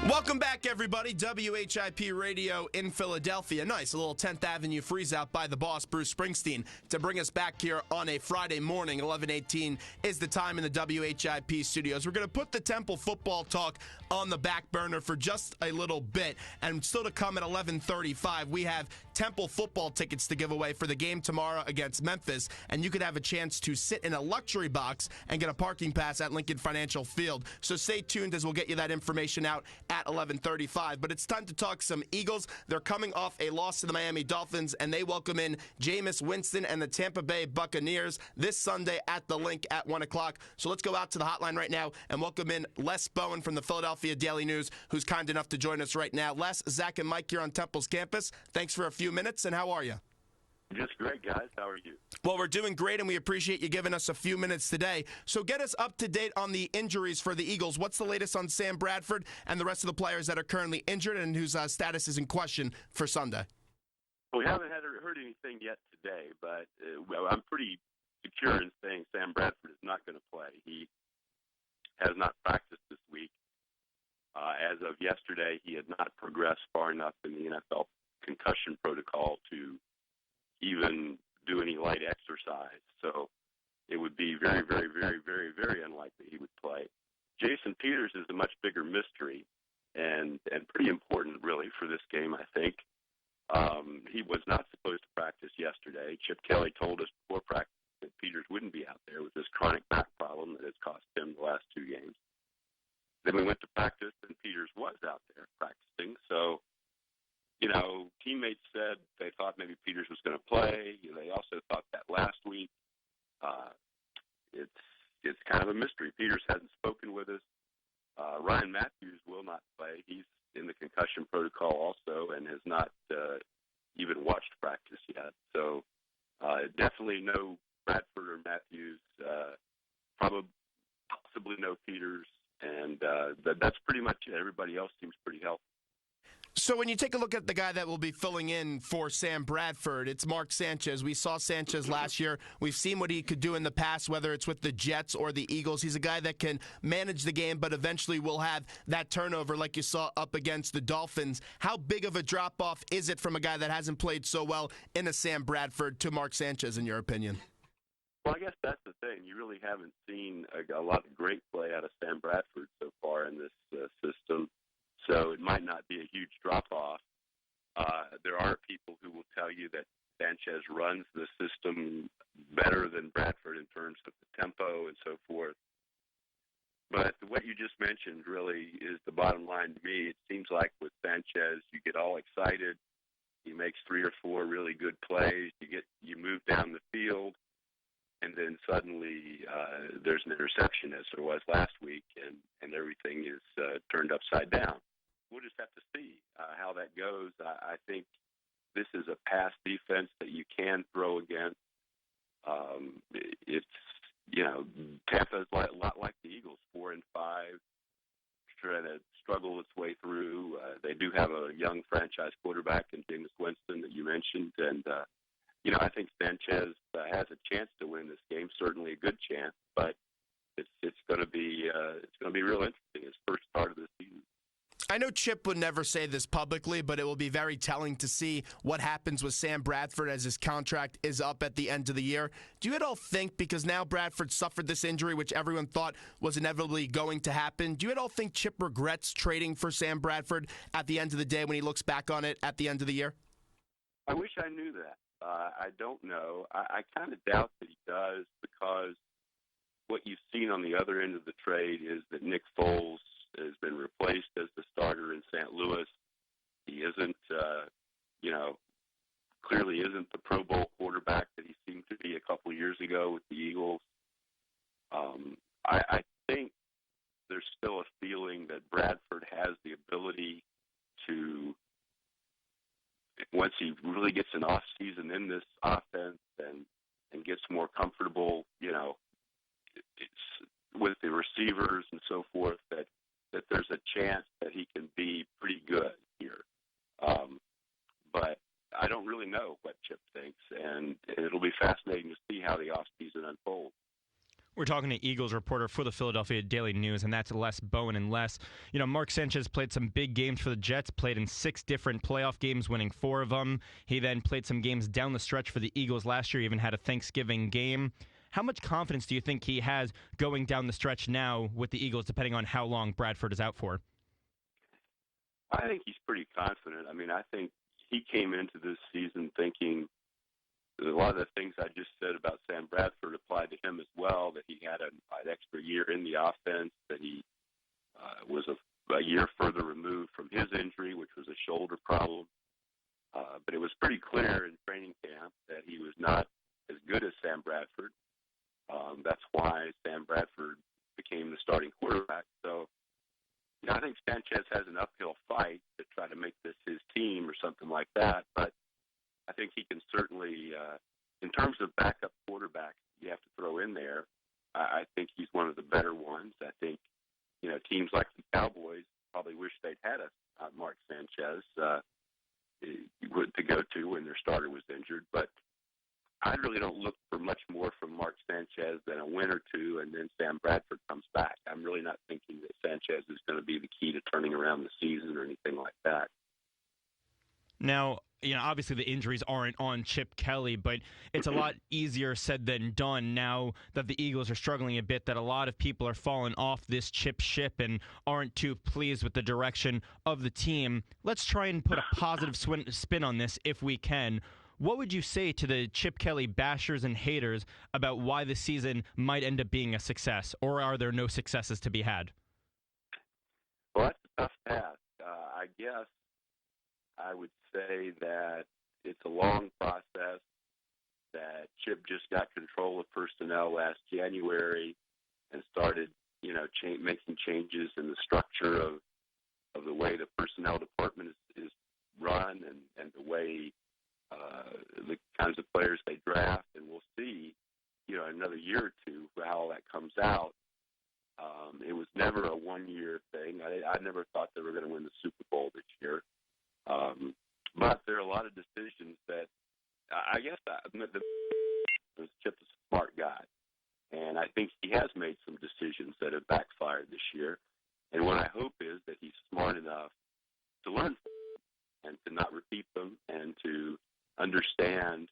Welcome back, everybody. WHIP Radio in Philadelphia. Nice, a little 10th Avenue freeze out by the boss, Bruce Springsteen, to bring us back here on a Friday morning. 11:18 is the time in the WHIP studios. We're going to put the Temple football talk on the back burner for just a little bit. And still to come at 11:35, we have Temple football tickets to give away for the game tomorrow against Memphis. And you could have a chance to sit in a luxury box and get a parking pass at Lincoln Financial Field. So stay tuned as we'll get you that information out at 11:35. But it's time to talk some Eagles. They're coming off a loss to the Miami Dolphins, and they welcome in Jameis Winston and the Tampa Bay Buccaneers this Sunday at the Link at 1 o'clock. So let's go out to the hotline right now and welcome in Les Bowen from the Philadelphia Daily News, who's kind enough to join us right now. Les, Zach, and Mike here on Temple's campus. Thanks for a few minutes, and how are you? Just great, guys. How are you? Well, we're doing great, and we appreciate you giving us a few minutes today. So get us up to date on the injuries for the Eagles. What's the latest on Sam Bradford and the rest of the players that are currently injured and whose status is in question for Sunday? We haven't heard anything yet today, but I'm pretty secure in saying Sam Bradford is not going to play. He has not practiced this week. As of yesterday, he had not progressed far enough in the NFL concussion protocol to even do any light exercise. So it would be very, very, very, very, very unlikely he would play. Jason Peters is a much bigger mystery and pretty important, really, for this game, I think. He was not supposed to practice yesterday. Chip Kelly told us before practice that Peters wouldn't be out there with this chronic back problem that has cost him the last 2 games. Then we went to practice, and Peters was out there practicing. So, you know, teammates said they thought maybe Peters was going to play. They also thought that last week. It's kind of a mystery. Peters hasn't spoken with us. Ryan Matthews will not play. He's in the concussion protocol also and has not even watched practice yet. So definitely no Bradford or Matthews. Possibly no Peters. And that's pretty much it. Everybody else seems pretty healthy. So when you take a look at the guy that will be filling in for Sam Bradford, it's Mark Sanchez. We saw Sanchez last year. We've seen what he could do in the past, whether it's with the Jets or the Eagles. He's a guy that can manage the game, but eventually will have that turnover like you saw up against the Dolphins. How big of a drop-off is it from a guy that hasn't played so well in a Sam Bradford to Mark Sanchez, in your opinion? Well, I guess that's the thing. You really haven't seen a lot of great play out of Sam Bradford so far in this system. So it might not be a huge drop-off. There are people who will tell you that Sanchez runs the system better than Bradford in terms of the tempo and so forth. But what you just mentioned really is the bottom line to me. It seems like with Sanchez, you get all excited. He makes 3 or 4 really good plays. You move down the field, and then suddenly there's an interception, as there was last week, and everything is turned upside down. We'll just have to see how that goes. I think this is a pass defense that you can throw against. It's, Tampa is a lot like the Eagles, 4-5, trying to struggle its way through. They do have a young franchise quarterback in Jameis Winston that you mentioned, and I think Sanchez has a chance to win this game, certainly a good chance, but it's going to be real interesting. His first start of the season. I know Chip would never say this publicly, but it will be very telling to see what happens with Sam Bradford as his contract is up at the end of the year. Do you at all think, because now Bradford suffered this injury, which everyone thought was inevitably going to happen, do you at all think Chip regrets trading for Sam Bradford at the end of the day when he looks back on it at the end of the year? I wish I knew that. I don't know. I kind of doubt that he does, because what you've seen on the other end of the trade is that Nick Foles has been replaced as the starter in St. Louis. He isn't, clearly isn't the Pro Bowl quarterback that he seemed to be a couple of years ago with the Eagles. I think there's still a feeling that Bradford has the ability to, once he really gets an off season in this offense and gets more comfortable, with the receivers and so forth, that there's a chance that he can be pretty good here. But I don't really know what Chip thinks, and it'll be fascinating to see how the offseason unfolds. We're talking to Eagles reporter for the Philadelphia Daily News, and that's Les Bowen. And Les, Mark Sanchez played some big games for the Jets, played in 6 different playoff games, winning 4 of them. He then played some games down the stretch for the Eagles last year, even had a Thanksgiving game. How much confidence do you think he has going down the stretch now with the Eagles, depending on how long Bradford is out for? I think he's pretty confident. I mean, I think he came into this season thinking a lot of the things I just said about Sam Bradford applied to him as well, that he had an extra year in the offense, that he was a year further removed from his injury, which was a shoulder problem. But it was pretty clear in training camp that he was not as good as Sam Bradford. That's why Sam Bradford became the starting quarterback. So, I think Sanchez has an uphill fight to try to make this his team or something like that. But I think he can certainly, in terms of backup quarterbacks you have to throw in there, I think he's one of the better ones. I think, teams like the Cowboys probably wish they'd had Mark Sanchez to go to when their starter was injured. But I really don't look for much more from Mark Sanchez than a win or two, and then Sam Bradford comes back. I'm really not thinking that Sanchez is going to be the key to turning around the season or anything like that. Now, obviously the injuries aren't on Chip Kelly, but it's a lot easier said than done now that the Eagles are struggling a bit, that a lot of people are falling off this Chip ship and aren't too pleased with the direction of the team. Let's try and put a positive spin on this if we can. What would you say to the Chip Kelly bashers and haters about why the season might end up being a success, or are there no successes to be had? Well, that's a tough task. I guess I would say that it's a long process, that Chip just got control of personnel last January and started, making changes in the structure of the way the personnel department is run and the way the kinds of players they draft, and we'll see, another year or two how all that comes out. It was never a one-year thing. I never thought they were going to win the Super Bowl this year. But there are a lot of decisions that I guess Chip's a smart guy, and I think he has made some decisions that have backfired this year. And what I hope is that he's smart enough to learn from them and to not repeat them and to understand,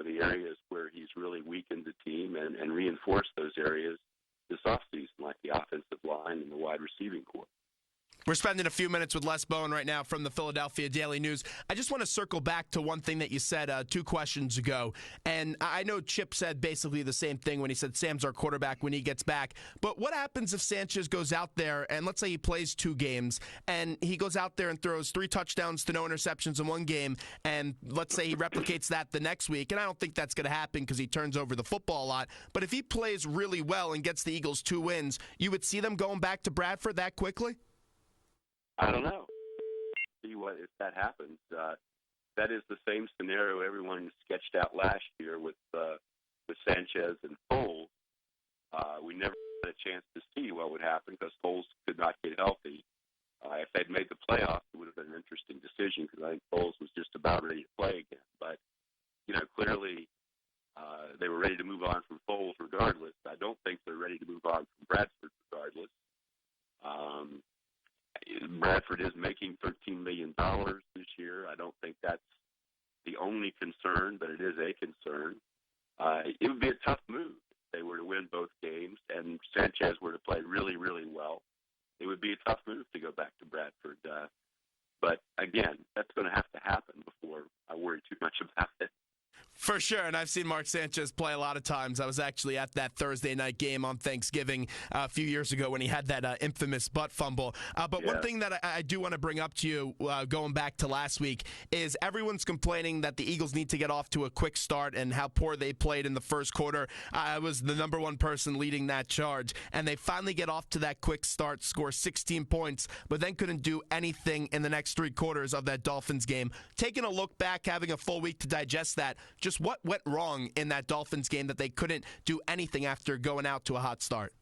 the areas where he's really weakened the team and reinforce those areas this offseason, like the offensive line and the wide receiving corps. We're spending a few minutes with Les Bowen right now from the Philadelphia Daily News. I just want to circle back to one thing that you said 2 questions ago. And I know Chip said basically the same thing when he said Sam's our quarterback when he gets back. But what happens if Sanchez goes out there and let's say he plays 2 games and he goes out there and throws 3 touchdowns to no interceptions in one game, and let's say he replicates that the next week? And I don't think that's going to happen because he turns over the football a lot. But if he plays really well and gets the Eagles 2 wins, you would see them going back to Bradford that quickly? I don't know. See what if that happens. That is the same scenario everyone sketched out last year with Sanchez and Foles. We never had a chance to see what would happen because Foles could not get healthy. If they'd made the playoffs, it would have been an interesting decision because I think Foles was just about ready to play again. But clearly they were ready to move on from Foles regardless. I don't think they're ready to move on from Bradford regardless. Bradford is making $13 million this year. I don't think that's the only concern, but it is a concern. It would be a tough move if they were to win both games and Sanchez were to play really, really well. It would be a tough move to go back to Bradford. But, again, that's going to have to happen before I worry too much about it. For sure, and I've seen Mark Sanchez play a lot of times. I was actually at that Thursday night game on Thanksgiving a few years ago when he had that infamous butt fumble. But one thing that I do want to bring up to you, going back to last week, is everyone's complaining that the Eagles need to get off to a quick start and how poor they played in the first quarter. I was the number one person leading that charge, and they finally get off to that quick start, score 16 points, but then couldn't do anything in the next 3 quarters of that Dolphins game. Taking a look back, having a full week to digest that, just what went wrong in that Dolphins game that they couldn't do anything after going out to a hot start?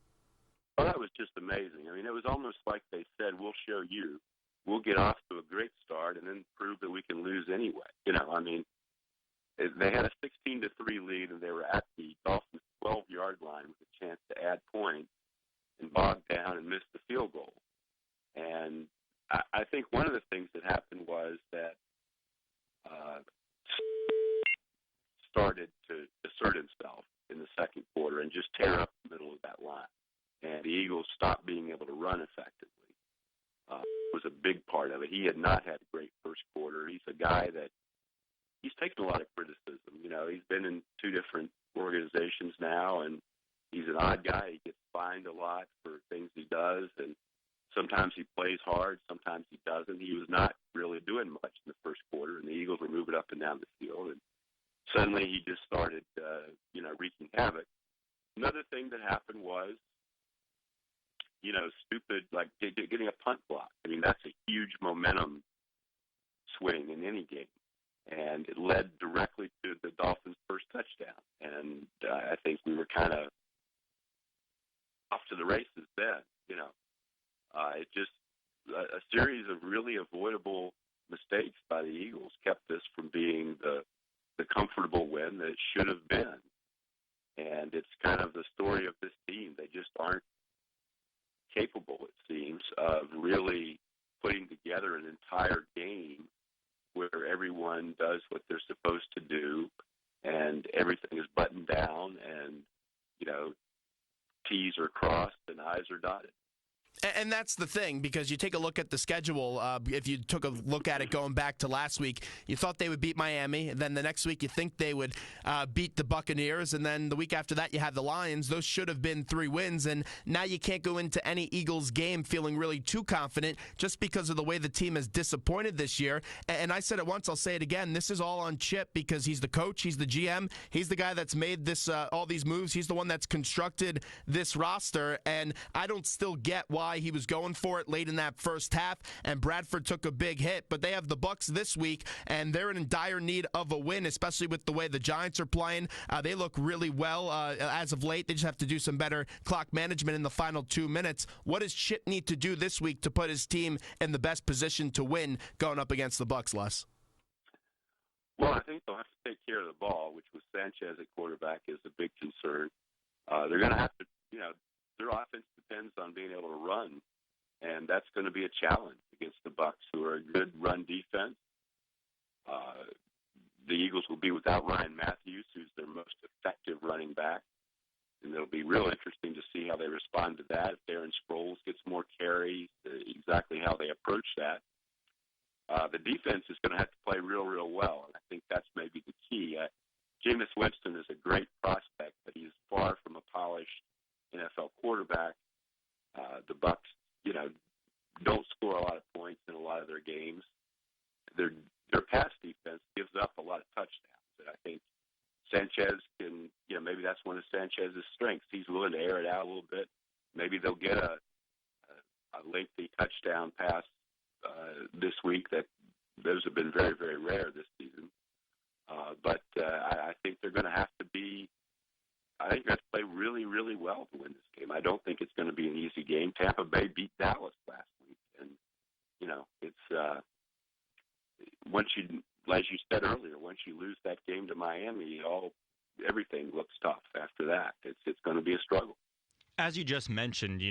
Well, that was just amazing. I mean, it was almost like they said, we'll show you. We'll get off to a great start and then prove that we can lose anyway. They had a 16-3 lead, and they were at the Dolphins 12-yard line with a chance to add points and bogged down and missed the field goal. And I think one of the things that happened was that started to assert himself in the second quarter and just tear up the middle of that line. And the Eagles stopped being able to run effectively. Was a big part of it. He had not had a great first quarter. He's a guy that he's taken a lot of criticism. You know, he's been in two different organizations now, and he's an odd guy. He gets fined a lot for things he does, and sometimes he plays hard, sometimes he doesn't. He was not really doing much in the first quarter, and the Eagles were moving up and down the field, and suddenly he just started, wreaking havoc. Another thing that happened was, stupid, like getting a punt block. I mean, that's a huge momentum swing in any game. And it led directly to the Dolphins' first touchdown. And I think we were kind of off to the races then, It just, a series of really avoidable mistakes by the Eagles kept this from being the comfortable win that it should have been. And it's kind of the story of this team. They just aren't capable, it seems, of really putting together an entire game where everyone does what they're supposed to do and everything is buttoned down and, T's are crossed and I's are dotted. And that's the thing, because you take a look at the schedule. If you took a look at it going back to last week, you thought they would beat Miami. And then the next week, you think they would beat the Buccaneers. And then the week after that, you have the Lions. Those should have been 3 wins. And now you can't go into any Eagles game feeling really too confident just because of the way the team has disappointed this year. And I said it once, I'll say it again. This is all on Chip because he's the coach, he's the GM, he's the guy that's made this all these moves. He's the one that's constructed this roster. And I don't still get why he was going for it late in that first half, and Bradford took a big hit. But they have the Bucs this week, and they're in dire need of a win, especially with the way the Giants are playing. They look really well as of late. They just have to do some better clock management in the final 2 minutes. What does Chip need to do this week to put his team in the best position to win going up against the Bucs, Les? Well, I think they'll have to take care of the ball, which with Sanchez at quarterback is a big concern. They're going to have to, their offense depends on being able to run, and that's going to be a challenge against the Bucs, who are a good run defense. The Eagles will be without Ryan Matthews, who's their most effective running back, and it'll be real interesting to see how they respond to that. If Darren Sproles gets more carries, exactly how they approach that. The defense is going to have to play real, real well, and I think that's maybe the key. Jameis Winston is a great prospect, but he's far from a polished NFL quarterback. The Bucs, don't score a lot of points in a lot of their games. Their pass defense gives up a lot of touchdowns, and I think Sanchez can, maybe that's one of Sanchez's strengths. He's willing to air it out a little bit. Maybe they'll get a lengthy touchdown pass this week. Those have been very, very rare this season. But I think they're going to have to play really, really well to win this game. I don't think it's going to be an easy game. Tampa Bay beat Dallas last week, and it's once you, as you said earlier, once you lose that game to Miami, everything looks tough after that. It's going to be a struggle. As you just mentioned,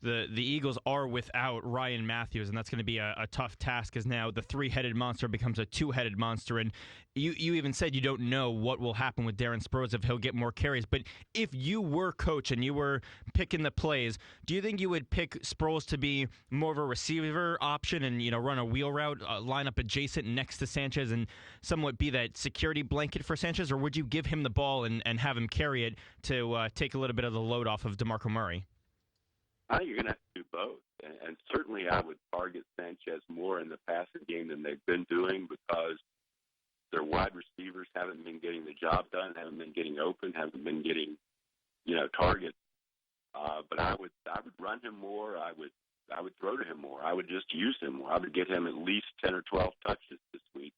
the Eagles are without Ryan Matthews, and that's going to be a tough task, as now the 3-headed monster becomes a 2-headed monster. And you even said you don't know what will happen with Darren Sproles, if he'll get more carries. But if you were coach and you were picking the plays, do you think you would pick Sproles to be more of a receiver option and run a wheel route, line up adjacent next to Sanchez, and somewhat be that security blanket for Sanchez? Or would you give him the ball and have him carry it to take a little bit of the load off of DeMarco Murray? I think you're going to have to do both. And certainly I would target Sanchez more in the passing game than they've been doing, because their wide receivers haven't been getting the job done, haven't been getting open, haven't been getting, targets. But I would run him more. I would throw to him more. I would just use him more. I would get him at least 10 or 12 touches this week,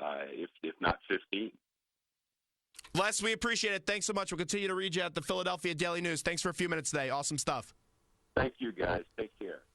if not 15. Les, we appreciate it. Thanks so much. We'll continue to read you at the Philadelphia Daily News. Thanks for a few minutes today. Awesome stuff. Thank you, guys.